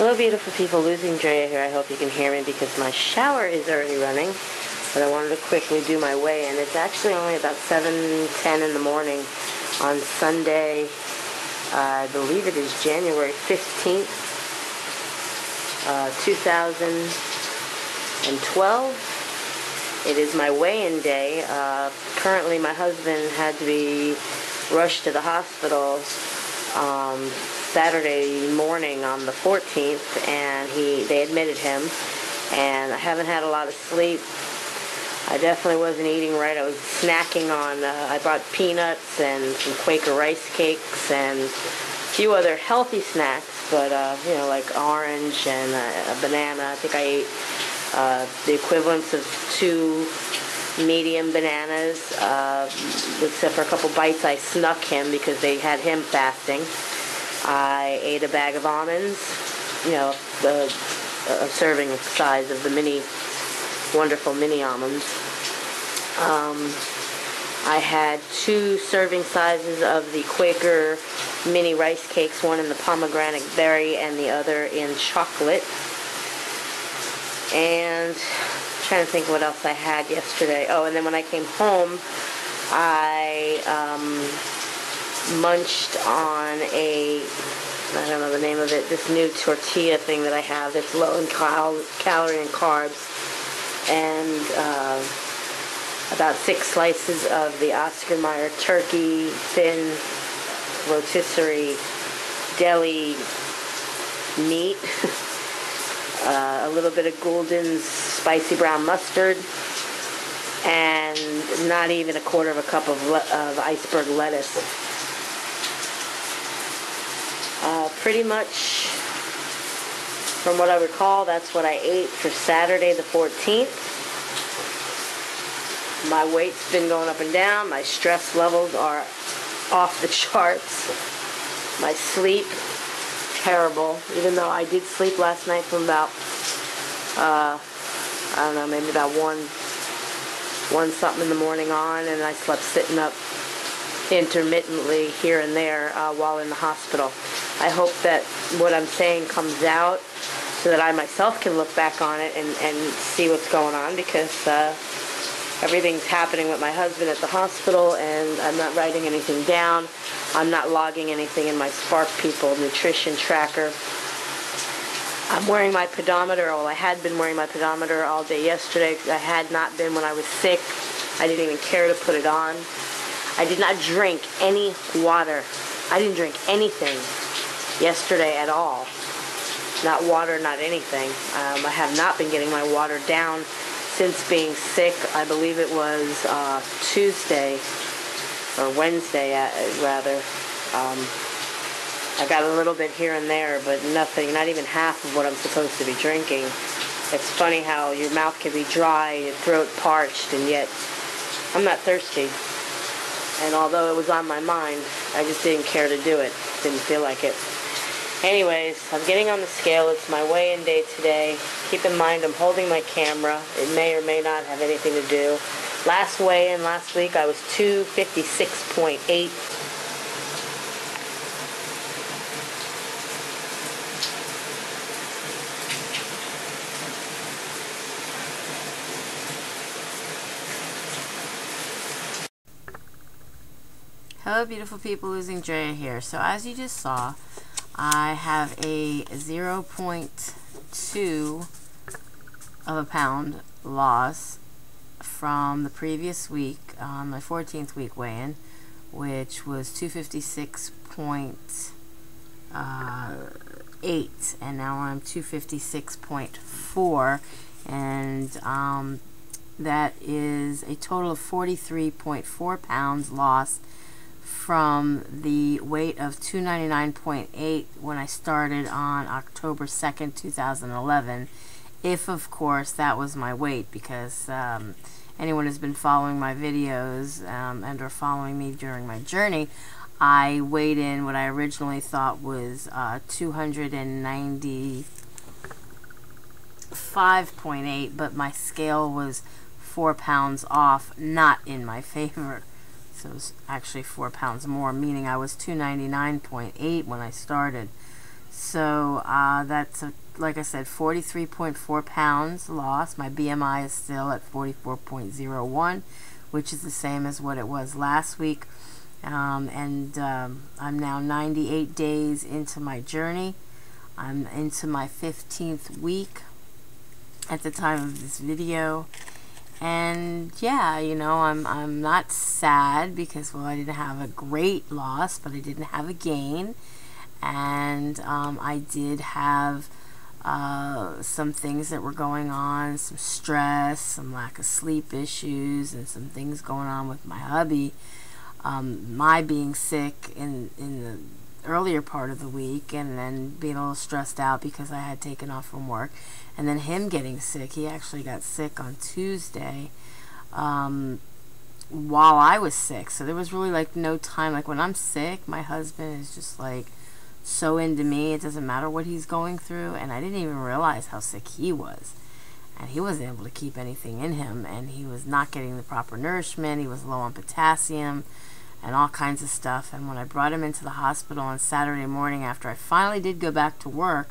Hello beautiful people, LosingDrea here. I hope you can hear me because my shower is already running. But I wanted to quickly do my weigh-in. It's actually only about 7:10 in the morning on Sunday. I believe it is January 15th, 2012. It is my weigh-in day. Currently my husband had to be rushed to the hospital Saturday morning on the 14th, and they admitted him, and I haven't had a lot of sleep. I definitely wasn't eating right. I was snacking on, I brought peanuts and some Quaker rice cakes and a few other healthy snacks, but, you know, like orange and a banana. I think I ate the equivalents of 2 medium bananas, except for a couple bites I snuck him because they had him fasting. I ate a bag of almonds, you know, a serving size of the wonderful mini almonds. I had 2 serving sizes of the Quaker mini rice cakes, one in the pomegranate berry and the other in chocolate. And I'm trying to think what else I had yesterday. Oh, and then when I came home, I munched on I don't know the name of it, this new tortilla thing that I have that's low in calorie and carbs, and about 6 slices of the Oscar Mayer turkey, thin rotisserie deli meat, a little bit of Gulden's spicy brown mustard, and not even a quarter of a cup of iceberg lettuce. Pretty much, from what I recall, that's what I ate for Saturday the 14th. My weight's been going up and down. My stress levels are off the charts. My sleep, terrible. Even though I did sleep last night from about, I don't know, maybe about 1 something in the morning on, and I slept sitting up intermittently here and there while in the hospital. I hope that what I'm saying comes out so that I myself can look back on it and see what's going on, because everything's happening with my husband at the hospital, and I'm not writing anything down. I'm not logging anything in my Spark People nutrition tracker. I'm wearing my pedometer. Well, I had been wearing my pedometer all day yesterday. I had not been when I was sick. I didn't even care to put it on. I did not drink any water. I didn't drink anything yesterday at all. Not water, not anything. I have not been getting my water down since being sick. I believe it was Tuesday or Wednesday, rather. I got a little bit here and there, but nothing, not even half of what I'm supposed to be drinking. It's funny how your mouth can be dry, your throat parched, and yet I'm not thirsty. And although it was on my mind, I just didn't care to do it. Didn't feel like it. Anyways, I'm getting on the scale. It's my weigh-in day today. Keep in mind, I'm holding my camera. It may or may not have anything to do. Last weigh-in last week, I was 256.8. Hello beautiful people, LosingDrea here. So as you just saw, I have a 0.2 of a pound loss from the previous week on my 14th week weigh-in, which was 256.8, and now I'm 256.4, and that is a total of 43.4 pounds lost from the weight of 299.8 when I started on October 2nd, 2011, if of course that was my weight, because anyone who's been following my videos and or following me during my journey, I weighed in what I originally thought was 295.8, but my scale was 4 pounds off, not in my favor. So it was actually 4 pounds more, meaning I was 299.8 when I started. So that's, like I said, 43.4 pounds lost. My BMI is still at 44.01, which is the same as what it was last week. I'm now 98 days into my journey. I'm into my 15th week at the time of this video. And yeah, you know, I'm not sad because, well, I didn't have a great loss, but I didn't have a gain. And I did have some things that were going on, some stress, some lack of sleep issues, and some things going on with my hubby. My being sick in the earlier part of the week, and then being a little stressed out because I had taken off from work, and then him getting sick. He actually got sick on Tuesday while I was sick, so there was really like no time. Like when I'm sick, my husband is just like so into me, it doesn't matter what he's going through, and I didn't even realize how sick he was, and he wasn't able to keep anything in him, and he was not getting the proper nourishment. He was low on potassium and all kinds of stuff. And when I brought him into the hospital on Saturday morning after I finally did go back to work,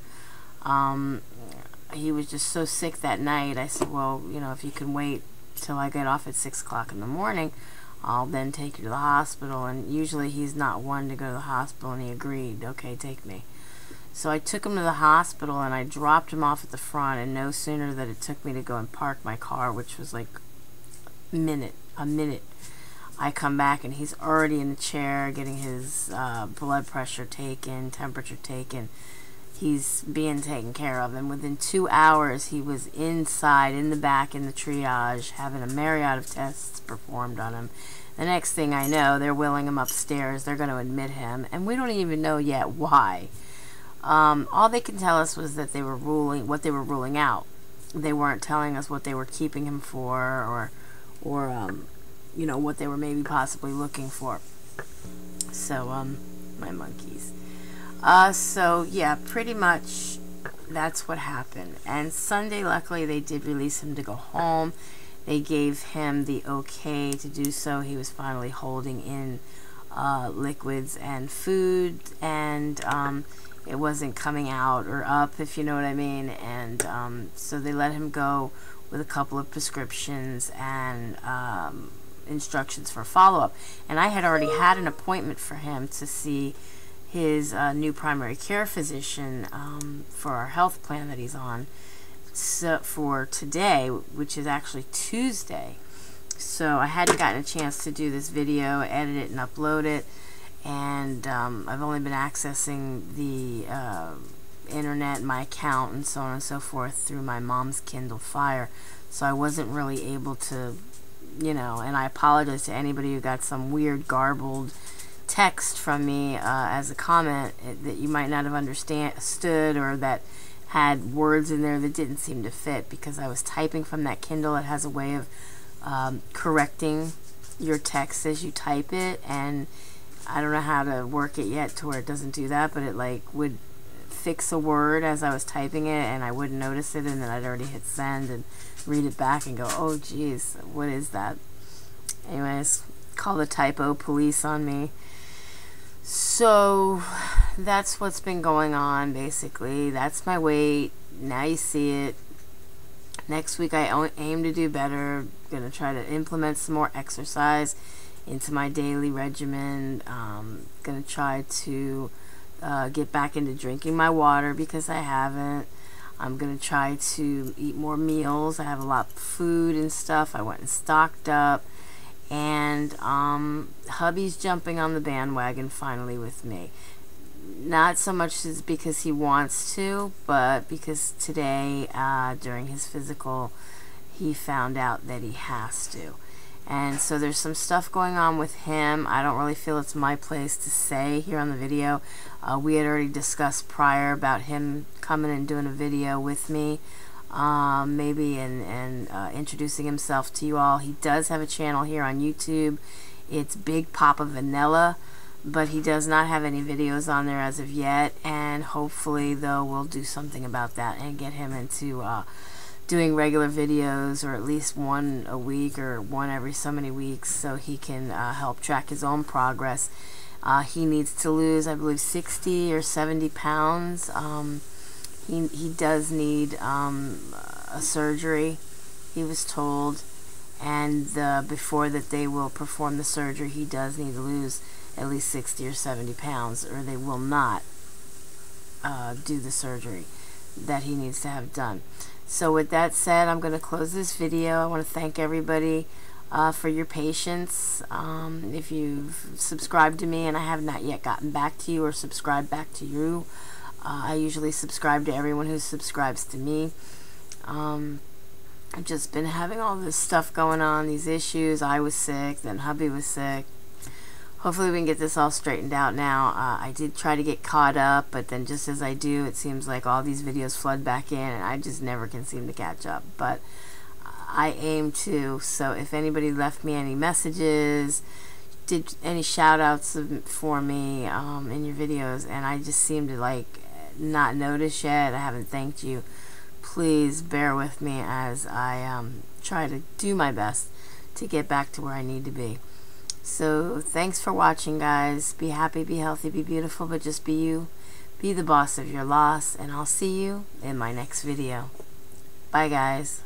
he was just so sick that night. I said, well, you know, if you can wait till I get off at 6 o'clock in the morning, I'll then take you to the hospital. And usually he's not one to go to the hospital, and he agreed, okay, take me. So I took him to the hospital, and I dropped him off at the front, and no sooner that it took me to go and park my car, which was like a minute, I come back and he's already in the chair getting his blood pressure taken, temperature taken. He's being taken care of, and within 2 hours he was inside, in the back, in the triage, having a myriad of tests performed on him. The next thing I know, they're wheeling him upstairs. They're going to admit him, and we don't even know yet why. All they can tell us was that they were what they were ruling out. They weren't telling us what they were keeping him for, or you know, what they were maybe possibly looking for. So my monkeys. So yeah, pretty much that's what happened. And Sunday, luckily, they did release him to go home. They gave him the okay to do so. He was finally holding in liquids and food, and it wasn't coming out or up, if you know what I mean. And so they let him go with a couple of prescriptions and instructions for follow-up. And I had already had an appointment for him to see his new primary care physician for our health plan that he's on, so for today, which is actually Tuesday. So I hadn't gotten a chance to do this video, edit it, and upload it, and I've only been accessing the internet, my account, and so on and so forth through my mom's Kindle Fire, so I wasn't really able to, you know, and I apologize to anybody who got some weird garbled text from me as a comment that you might not have understood, or that had words in there that didn't seem to fit, because I was typing from that Kindle. It has a way of correcting your text as you type it, and I don't know how to work it yet to where it doesn't do that, but it like would fix a word as I was typing it, and I wouldn't notice it, and then I'd already hit send and read it back and go, oh geez, what is that? Anyways, call the typo police on me. So that's what's been going on, basically. That's my weight. Now you see it. Next week I aim to do better. Gonna try to implement some more exercise into my daily regimen. Gonna try to get back into drinking my water, because I haven't. I'm gonna try to eat more meals. I have a lot of food and stuff. I went and stocked up. And hubby's jumping on the bandwagon finally with me. Not so much as because he wants to, but because today, during his physical, he found out that he has to. And so there's some stuff going on with him. I don't really feel it's my place to say here on the video. We had already discussed prior about him coming and doing a video with me. Maybe and introducing himself to you all. He does have a channel here on YouTube. It's Big Papa Vanilla, but he does not have any videos on there as of yet, and hopefully though we'll do something about that and get him into doing regular videos, or at least one a week or one every so many weeks, so he can help track his own progress. He needs to lose, I believe, 60 or 70 pounds. He does need a surgery, he was told, and before that they will perform the surgery, he does need to lose at least 60 or 70 pounds, or they will not do the surgery that he needs to have done. So with that said, I'm going to close this video. I want to thank everybody for your patience. If you've subscribed to me and I have not yet gotten back to you or subscribed back to you, I usually subscribe to everyone who subscribes to me. I've just been having all this stuff going on, these issues. I was sick, then hubby was sick. Hopefully we can get this all straightened out now. I did try to get caught up, but then just as I do, it seems like all these videos flood back in, and I just never can seem to catch up. But I aim to, so if anybody left me any messages, did any shout outs for me in your videos, and I just seem to like not notice yet, I haven't thanked you, please bear with me as I try to do my best to get back to where I need to be. So thanks for watching, guys. Be happy, be healthy, be beautiful, but just be you. Be the boss of your loss, and I'll see you in my next video. Bye, guys.